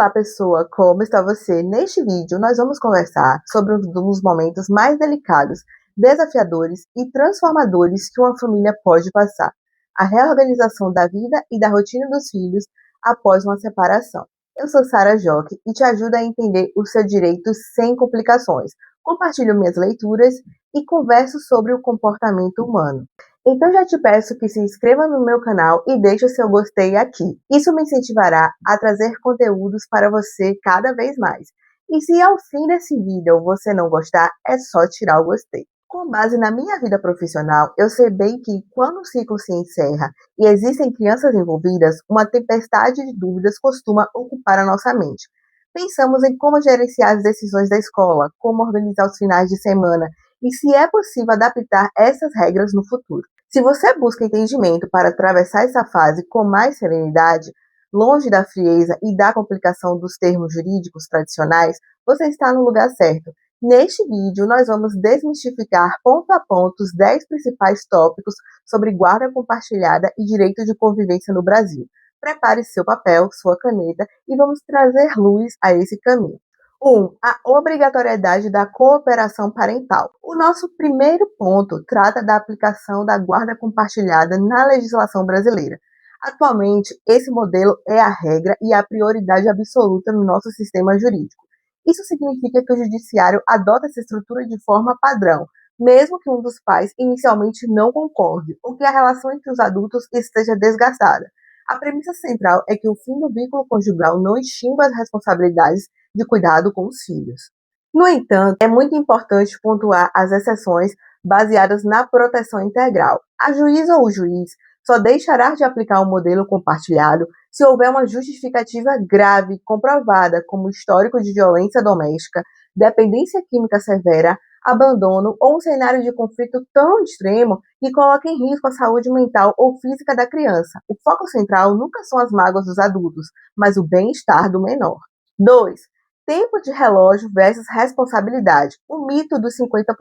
Olá pessoa, como está você? Neste vídeo nós vamos conversar sobre um dos momentos mais delicados, desafiadores e transformadores que uma família pode passar: a reorganização da vida e da rotina dos filhos após uma separação. Eu sou Sara Joque e te ajudo a entender o seu direito sem complicações. Compartilho minhas leituras e converso sobre o comportamento humano. Então já te peço que se inscreva no meu canal e deixe o seu gostei aqui. Isso me incentivará a trazer conteúdos para você cada vez mais. E se ao fim desse vídeo você não gostar, é só tirar o gostei. Com base na minha vida profissional, eu sei bem que quando o ciclo se encerra e existem crianças envolvidas, uma tempestade de dúvidas costuma ocupar a nossa mente. Pensamos em como gerenciar as decisões da escola, como organizar os finais de semana e se é possível adaptar essas regras no futuro. Se você busca entendimento para atravessar essa fase com mais serenidade, longe da frieza e da complicação dos termos jurídicos tradicionais, você está no lugar certo. Neste vídeo, nós vamos desmistificar ponto a ponto os 10 principais tópicos sobre guarda compartilhada e direito de convivência no Brasil. Prepare seu papel, sua caneta e vamos trazer luz a esse caminho. 1. A obrigatoriedade da cooperação parental. O nosso primeiro ponto trata da aplicação da guarda compartilhada na legislação brasileira. Atualmente, esse modelo é a regra e a prioridade absoluta no nosso sistema jurídico. Isso significa que o judiciário adota essa estrutura de forma padrão, mesmo que um dos pais inicialmente não concorde, ou que a relação entre os adultos esteja desgastada. A premissa central é que o fim do vínculo conjugal não extingue as responsabilidades de cuidado com os filhos. No entanto, é muito importante pontuar as exceções baseadas na proteção integral. A juíza ou o juiz só deixará de aplicar o modelo compartilhado se houver uma justificativa grave comprovada, como histórico de violência doméstica, dependência química severa, abandono ou um cenário de conflito tão extremo que coloque em risco a saúde mental ou física da criança. O foco central nunca são as mágoas dos adultos, mas o bem-estar do menor. 2. Tempo de relógio versus responsabilidade, o mito dos 50%.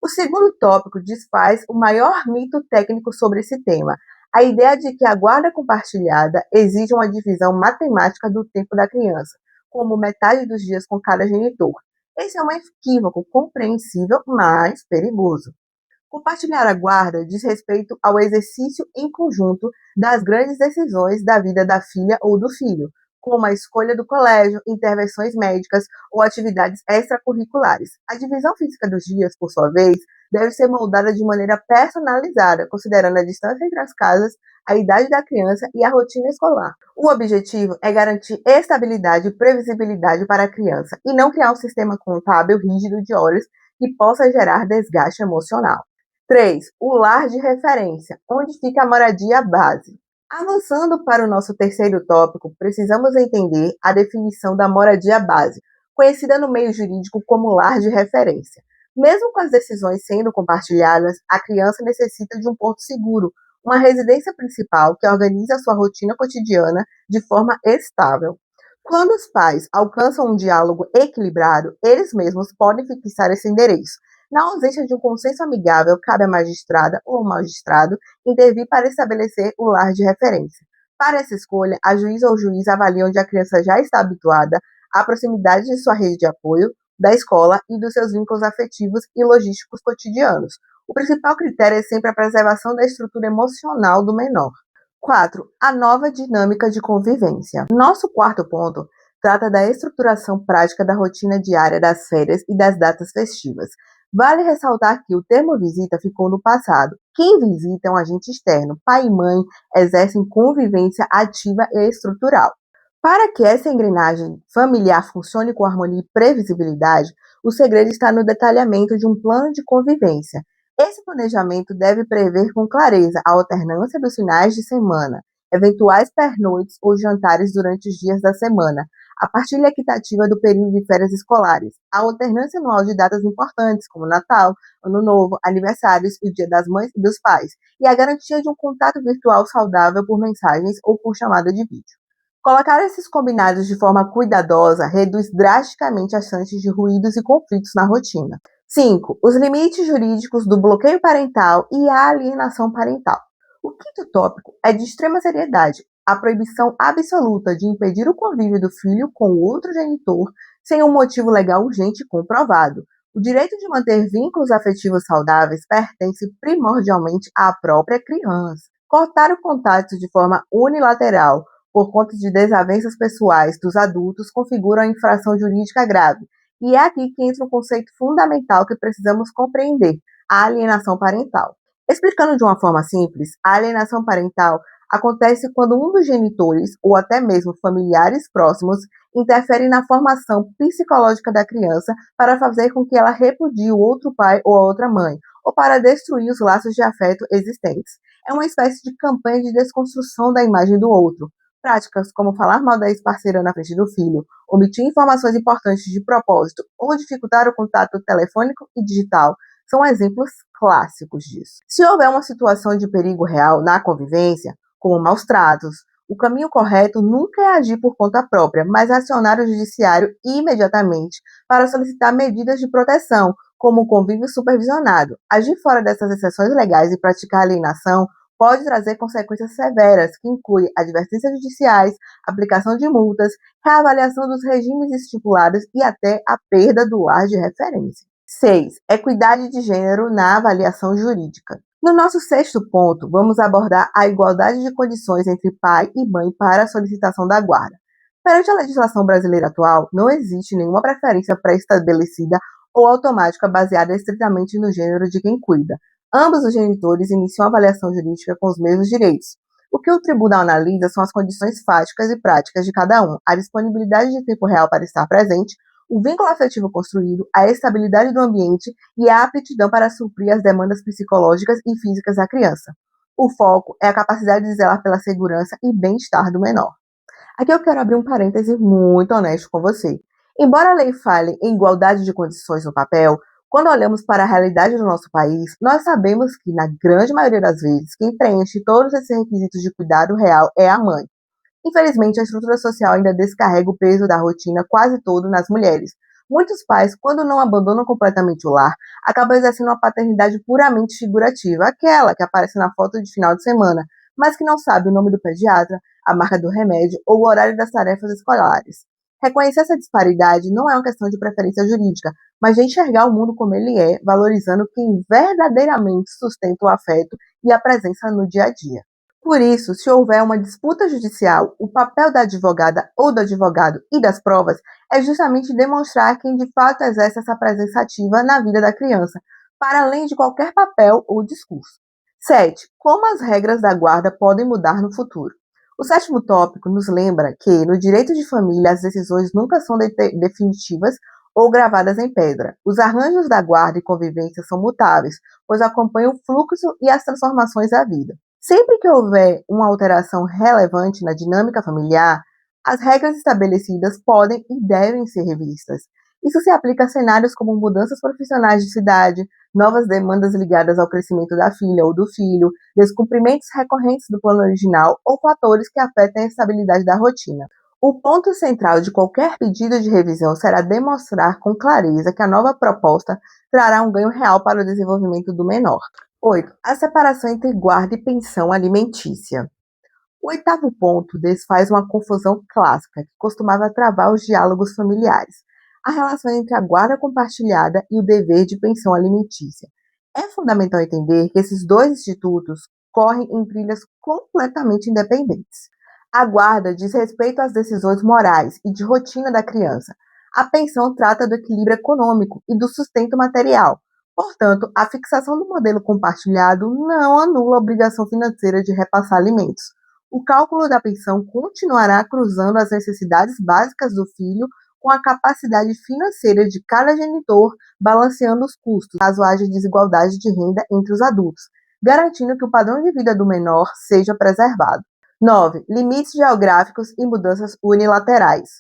O segundo tópico desfaz o maior mito técnico sobre esse tema, a ideia de que a guarda compartilhada exige uma divisão matemática do tempo da criança, como metade dos dias com cada genitor. Esse é um equívoco compreensível, mas perigoso. Compartilhar a guarda diz respeito ao exercício em conjunto das grandes decisões da vida da filha ou do filho, como a escolha do colégio, intervenções médicas ou atividades extracurriculares. A divisão física dos dias, por sua vez, deve ser moldada de maneira personalizada, considerando a distância entre as casas, a idade da criança e a rotina escolar. O objetivo é garantir estabilidade e previsibilidade para a criança e não criar um sistema contábil rígido de horas que possa gerar desgaste emocional. 3. O lar de referência, onde fica a moradia base. Avançando para o nosso terceiro tópico, precisamos entender a definição da moradia base, conhecida no meio jurídico como lar de referência. Mesmo com as decisões sendo compartilhadas, a criança necessita de um porto seguro, uma residência principal que organiza a sua rotina cotidiana de forma estável. Quando os pais alcançam um diálogo equilibrado, eles mesmos podem fixar esse endereço. Na ausência de um consenso amigável, cabe à magistrada ou ao magistrado intervir para estabelecer o lar de referência. Para essa escolha, a juíza ou juiz avalia onde a criança já está habituada, a proximidade de sua rede de apoio, da escola e dos seus vínculos afetivos e logísticos cotidianos. O principal critério é sempre a preservação da estrutura emocional do menor. 4. A nova dinâmica de convivência. Nosso quarto ponto trata da estruturação prática da rotina diária das férias e das datas festivas. Vale ressaltar que o termo visita ficou no passado. Quem visita é um agente externo. Pai e mãe exercem convivência ativa e estrutural. Para que essa engrenagem familiar funcione com harmonia e previsibilidade, o segredo está no detalhamento de um plano de convivência. Esse planejamento deve prever com clareza a alternância dos finais de semana, eventuais pernoites ou jantares durante os dias da semana, a partilha equitativa do período de férias escolares, a alternância anual de datas importantes como Natal, Ano Novo, aniversários e o Dia das Mães e dos Pais, e a garantia de um contato virtual saudável por mensagens ou por chamada de vídeo. Colocar esses combinados de forma cuidadosa reduz drasticamente as chances de ruídos e conflitos na rotina. 5. Os limites jurídicos do bloqueio parental e a alienação parental. O quinto tópico é de extrema seriedade: a proibição absoluta de impedir o convívio do filho com o outro genitor sem um motivo legal urgente e comprovado. O direito de manter vínculos afetivos saudáveis pertence primordialmente à própria criança. Cortar o contato de forma unilateral por conta de desavenças pessoais dos adultos configura uma infração jurídica grave. E é aqui que entra um conceito fundamental que precisamos compreender: a alienação parental. Explicando de uma forma simples, a alienação parental acontece quando um dos genitores, ou até mesmo familiares próximos, interfere na formação psicológica da criança para fazer com que ela repudie o outro pai ou a outra mãe, ou para destruir os laços de afeto existentes. É uma espécie de campanha de desconstrução da imagem do outro. Práticas como falar mal da ex-parceira na frente do filho, omitir informações importantes de propósito ou dificultar o contato telefônico e digital são exemplos clássicos disso. Se houver uma situação de perigo real na convivência, como maus tratos, o caminho correto nunca é agir por conta própria, mas acionar o judiciário imediatamente para solicitar medidas de proteção, como o convívio supervisionado. Agir fora dessas exceções legais e praticar alienação pode trazer consequências severas, que incluem advertências judiciais, aplicação de multas, reavaliação dos regimes estipulados e até a perda do lar de referência. 6. Equidade de gênero na avaliação jurídica. No nosso sexto ponto, vamos abordar a igualdade de condições entre pai e mãe para a solicitação da guarda. Perante a legislação brasileira atual, não existe nenhuma preferência pré-estabelecida ou automática baseada estritamente no gênero de quem cuida. Ambos os genitores iniciam a avaliação jurídica com os mesmos direitos. O que o tribunal analisa são as condições fáticas e práticas de cada um, a disponibilidade de tempo real para estar presente, o vínculo afetivo construído, a estabilidade do ambiente e a aptidão para suprir as demandas psicológicas e físicas da criança. O foco é a capacidade de zelar pela segurança e bem-estar do menor. Aqui eu quero abrir um parêntese muito honesto com você. Embora a lei fale em igualdade de condições no papel, quando olhamos para a realidade do nosso país, nós sabemos que, na grande maioria das vezes, quem preenche todos esses requisitos de cuidado real é a mãe. Infelizmente, a estrutura social ainda descarrega o peso da rotina quase todo nas mulheres. Muitos pais, quando não abandonam completamente o lar, acabam exercendo uma paternidade puramente figurativa, aquela que aparece na foto de final de semana, mas que não sabe o nome do pediatra, a marca do remédio ou o horário das tarefas escolares. Reconhecer essa disparidade não é uma questão de preferência jurídica, mas de enxergar o mundo como ele é, valorizando quem verdadeiramente sustenta o afeto e a presença no dia a dia. Por isso, se houver uma disputa judicial, o papel da advogada ou do advogado e das provas é justamente demonstrar quem de fato exerce essa presença ativa na vida da criança, para além de qualquer papel ou discurso. 7. Como as regras da guarda podem mudar no futuro? O sétimo tópico nos lembra que, no direito de família, as decisões nunca são definitivas ou gravadas em pedra. Os arranjos da guarda e convivência são mutáveis, pois acompanham o fluxo e as transformações da vida. Sempre que houver uma alteração relevante na dinâmica familiar, as regras estabelecidas podem e devem ser revistas. Isso se aplica a cenários como mudanças profissionais de cidade, novas demandas ligadas ao crescimento da filha ou do filho, descumprimentos recorrentes do plano original ou fatores que afetem a estabilidade da rotina. O ponto central de qualquer pedido de revisão será demonstrar com clareza que a nova proposta trará um ganho real para o desenvolvimento do menor. 8. A separação entre guarda e pensão alimentícia. O oitavo ponto desfaz uma confusão clássica que costumava travar os diálogos familiares: a relação entre a guarda compartilhada e o dever de pensão alimentícia. É fundamental entender que esses dois institutos correm em trilhas completamente independentes. A guarda diz respeito às decisões morais e de rotina da criança. A pensão trata do equilíbrio econômico e do sustento material. Portanto, a fixação do modelo compartilhado não anula a obrigação financeira de repassar alimentos. O cálculo da pensão continuará cruzando as necessidades básicas do filho com a capacidade financeira de cada genitor, balanceando os custos, caso haja desigualdade de renda entre os adultos, garantindo que o padrão de vida do menor seja preservado. 9. Limites geográficos e mudanças unilaterais.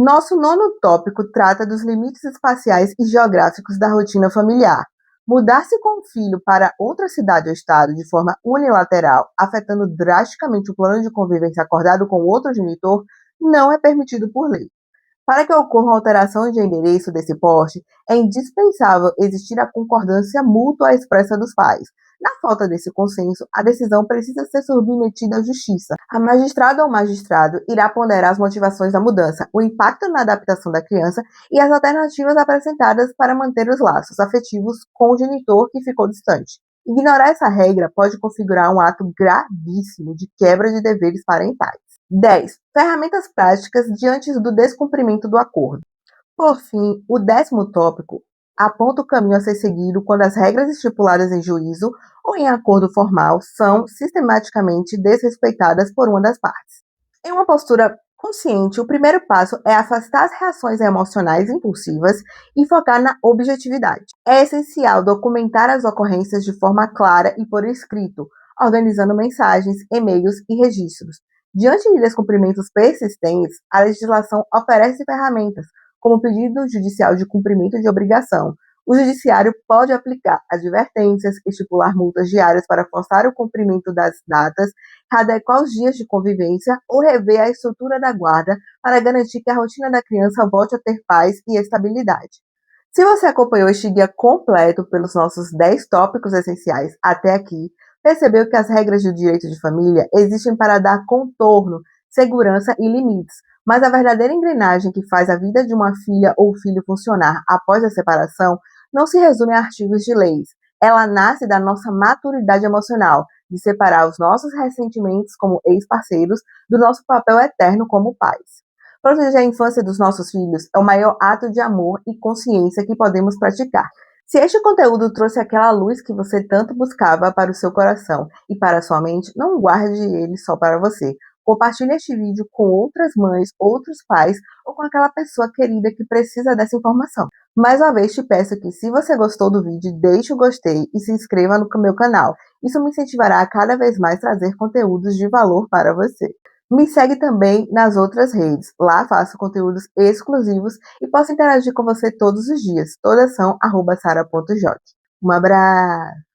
Nosso nono tópico trata dos limites espaciais e geográficos da rotina familiar. Mudar-se com o filho para outra cidade ou estado de forma unilateral, afetando drasticamente o plano de convivência acordado com o outro genitor, não é permitido por lei. Para que ocorra uma alteração de endereço desse porte, é indispensável existir a concordância mútua expressa dos pais. Na falta desse consenso, a decisão precisa ser submetida à justiça. A magistrada ou magistrado irá ponderar as motivações da mudança, o impacto na adaptação da criança e as alternativas apresentadas para manter os laços afetivos com o genitor que ficou distante. Ignorar essa regra pode configurar um ato gravíssimo de quebra de deveres parentais. 10. Ferramentas práticas diante do descumprimento do acordo. Por fim, o 10º tópico aponta o caminho a ser seguido quando as regras estipuladas em juízo ou em acordo formal são sistematicamente desrespeitadas por uma das partes. Em uma postura consciente, o primeiro passo é afastar as reações emocionais impulsivas e focar na objetividade. É essencial documentar as ocorrências de forma clara e por escrito, organizando mensagens, e-mails e registros. Diante de descumprimentos persistentes, a legislação oferece ferramentas, como o pedido judicial de cumprimento de obrigação. O judiciário pode aplicar advertências, estipular multas diárias para forçar o cumprimento das datas, adequar os dias de convivência ou rever a estrutura da guarda para garantir que a rotina da criança volte a ter paz e estabilidade. Se você acompanhou este guia completo pelos nossos 10 tópicos essenciais até aqui, percebeu que as regras do direito de família existem para dar contorno, segurança e limites, mas a verdadeira engrenagem que faz a vida de uma filha ou filho funcionar após a separação não se resume a artigos de leis. Ela nasce da nossa maturidade emocional, de separar os nossos ressentimentos como ex-parceiros do nosso papel eterno como pais. Proteger a infância dos nossos filhos é o maior ato de amor e consciência que podemos praticar. Se este conteúdo trouxe aquela luz que você tanto buscava para o seu coração e para a sua mente, não guarde ele só para você. Compartilhe este vídeo com outras mães, outros pais ou com aquela pessoa querida que precisa dessa informação. Mais uma vez te peço que, se você gostou do vídeo, deixe o gostei e se inscreva no meu canal. Isso me incentivará a cada vez mais trazer conteúdos de valor para você. Me segue também nas outras redes. Lá faço conteúdos exclusivos e posso interagir com você todos os dias. Todas são @sara.joc. Um abraço!